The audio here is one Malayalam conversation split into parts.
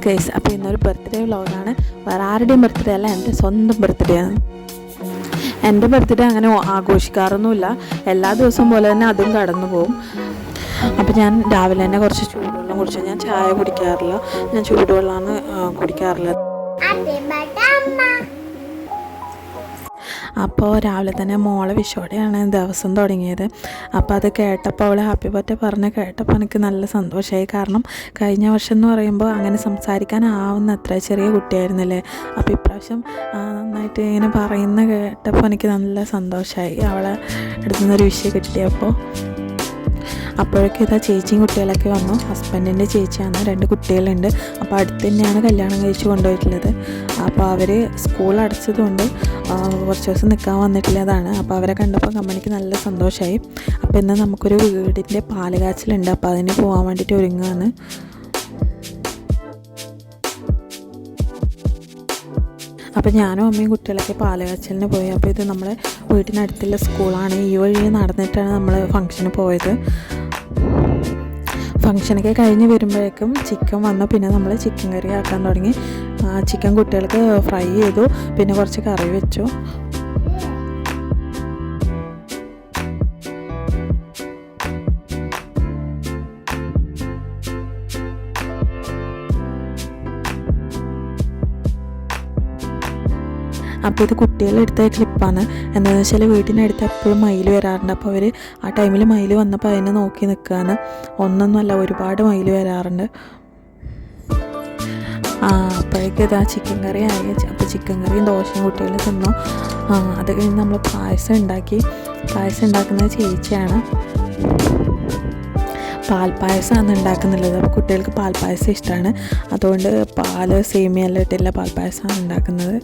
ഗൈസ്, അപ്പോൾ ഇന്നൊരു ബർത്ത്ഡേ വ്ളോഗാണ്. വേറെ ആരുടെയും ബർത്ത്ഡേ അല്ല, എൻ്റെ സ്വന്തം ബർത്ത്ഡേ ആണ്. എൻ്റെ ബർത്ത്ഡേ അങ്ങനെ ആഘോഷിക്കാറൊന്നുമില്ല. എല്ലാ ദിവസവും പോലെ തന്നെ അതും കടന്നു പോകും. അപ്പോൾ ഞാൻ രാവിലെ തന്നെ കുറച്ച് ചൂടുവെള്ളം കുടിച്ചു. ഞാൻ ചായ കുടിക്കാറില്ല, ഞാൻ ചൂടുവെള്ളമാണ് കുടിക്കാറുള്ളത്. അപ്പോൾ രാവിലെ തന്നെ മോളെ വിഷോടെയാണ് ദിവസം തുടങ്ങിയത്. അപ്പോൾ അത് കേട്ടപ്പോൾ അവൾ ഹാപ്പി ബർത്ത്ഡേ പറഞ്ഞ് കേട്ടപ്പോൾ എനിക്ക് നല്ല സന്തോഷമായി. കാരണം കഴിഞ്ഞ വർഷം എന്ന് പറയുമ്പോൾ അങ്ങനെ സംസാരിക്കാനാവുന്ന അത്ര ചെറിയ കുട്ടിയായിരുന്നില്ലേ. അപ്പോൾ ഇപ്രാവശ്യം നന്നായിട്ട് ഇങ്ങനെ പറയുന്ന കേട്ടപ്പോൾ എനിക്ക് നല്ല സന്തോഷമായി. അവളെ അടുത്തുനിന്നൊരു വിഷയം കിട്ടിയപ്പോൾ അപ്പോഴേക്കും ഇതാ ചേച്ചിയും കുട്ടികളൊക്കെ വന്നു. ഹസ്ബൻഡിൻ്റെ ചേച്ചിയാണ്, 2 കുട്ടികളുണ്ട്. അപ്പോൾ അടുത്ത് തന്നെയാണ് കല്യാണം കഴിച്ച് കൊണ്ടുപോയിട്ടുള്ളത്. അപ്പോൾ അവർ സ്കൂൾ അടച്ചതുകൊണ്ട് കുറച്ച് ദിവസം നിൽക്കാൻ വന്നിട്ടുള്ളതാണ്. അപ്പോൾ അവരെ കണ്ടപ്പോൾ കമ്പനിക്ക് നല്ല സന്തോഷമായി. അപ്പോൾ ഇന്ന് നമുക്കൊരു വീടിൻ്റെ പാലുകാച്ചിലുണ്ട്. അപ്പോൾ അതിന് പോകാൻ വേണ്ടിയിട്ട് ഒരുങ്ങുകയാണ്. അപ്പോൾ ഞാനും അമ്മയും കുട്ടികളൊക്കെ പാലുകാച്ചലിന് പോയി. അപ്പോൾ ഇത് നമ്മളെ വീട്ടിനടുത്തുള്ള സ്കൂളാണ്. ഈ വഴി നടന്നിട്ടാണ് നമ്മൾ ഫംഗ്ഷന് പോയത്. ഫംഗ്ഷനൊക്കെ കഴിഞ്ഞ് വരുമ്പോഴേക്കും ചിക്കൻ വന്നു. പിന്നെ നമ്മൾ ചിക്കൻ കറി ആക്കാൻ തുടങ്ങി. ചിക്കൻ കുട്ടികൾക്ക് ഫ്രൈ ചെയ്തു, പിന്നെ കുറച്ച് കറി വെച്ചു. അപ്പോൾ ഇത് കുട്ടികളെടുത്ത ക്ലിപ്പാണ്. എന്താണെന്ന് വെച്ചാൽ വീട്ടിനടുത്ത് എപ്പോഴും മയിൽ വരാറുണ്ട്. അപ്പോൾ അവർ ആ ടൈമിൽ മയിൽ വന്നപ്പോൾ അതിനെ നോക്കി നിൽക്കുകയാണ്. ഒന്നൊന്നുമല്ല, ഒരുപാട് മയിൽ വരാറുണ്ട്. അപ്പോഴേക്കും ഇതാ ചിക്കൻ കറി ആയി. അപ്പോൾ ചിക്കൻ കറിയും ദോശയും കുട്ടികൾ തിന്നു. അത് കഴിഞ്ഞ് നമ്മൾ പായസം ഉണ്ടാക്കി. പായസം ഉണ്ടാക്കുന്നത് ചേച്ചിയാണ്. പാൽപ്പായസമാണ് ഉണ്ടാക്കുന്നുള്ളത്. അപ്പോൾ കുട്ടികൾക്ക് പാൽപ്പായസം ഇഷ്ടമാണ്. അതുകൊണ്ട് പാല് സേമിയെല്ലാം ഇട്ടില്ല പാൽപ്പായസമാണ് ഉണ്ടാക്കുന്നത്.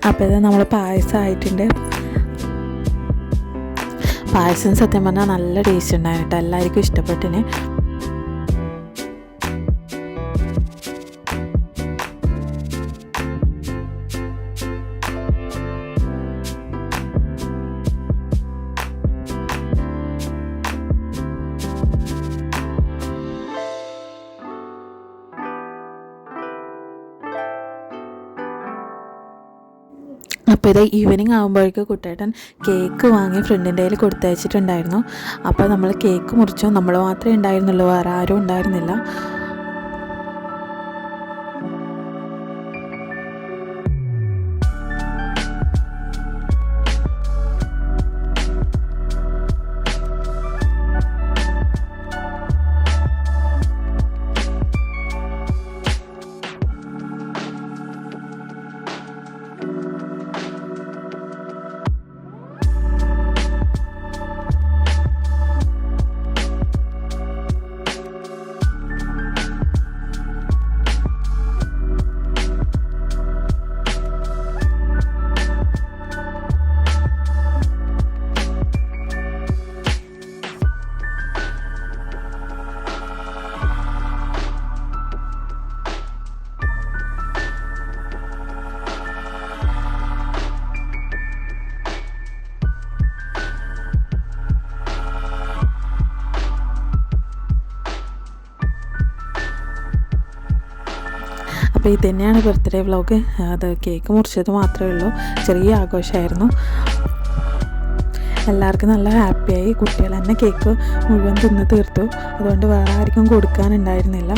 അപ്പോൾ ഇത് നമ്മൾ പായസം ആയിട്ടുണ്ട്. പായസം സത്യം പറഞ്ഞാൽ നല്ല ടേസ്റ്റ് ഉണ്ടായിരുന്നു കേട്ടോ. എല്ലാവർക്കും ഇഷ്ടപ്പെട്ടിന്. അപ്പോൾ ഇത് ഈവനിങ് ആകുമ്പോഴേക്കും കുട്ടേട്ടൻ കേക്ക് വാങ്ങി ഫ്രണ്ടിൻ്റെ കയ്യിൽ കൊടുത്തയച്ചിട്ടുണ്ടായിരുന്നു. അപ്പോൾ നമ്മൾ കേക്ക് മുറിച്ചു. നമ്മൾ മാത്രമേ ഉണ്ടായിരുന്നുള്ളൂ, വേറെ ആരും ഉണ്ടായിരുന്നില്ല. അപ്പോൾ ഇത് തന്നെയാണ് ബർത്ത്ഡേ വ്ളോഗ്. അത് കേക്ക് മുറിച്ചത് മാത്രമേ ഉള്ളൂ. ചെറിയ ആഘോഷമായിരുന്നു. എല്ലാവർക്കും നല്ല ഹാപ്പിയായി. കുട്ടികൾ തന്നെ കേക്ക് മുഴുവൻ തിന്ന് തീർത്തു. അതുകൊണ്ട് വേറെ ആർക്കും കൊടുക്കാനുണ്ടായിരുന്നില്ല.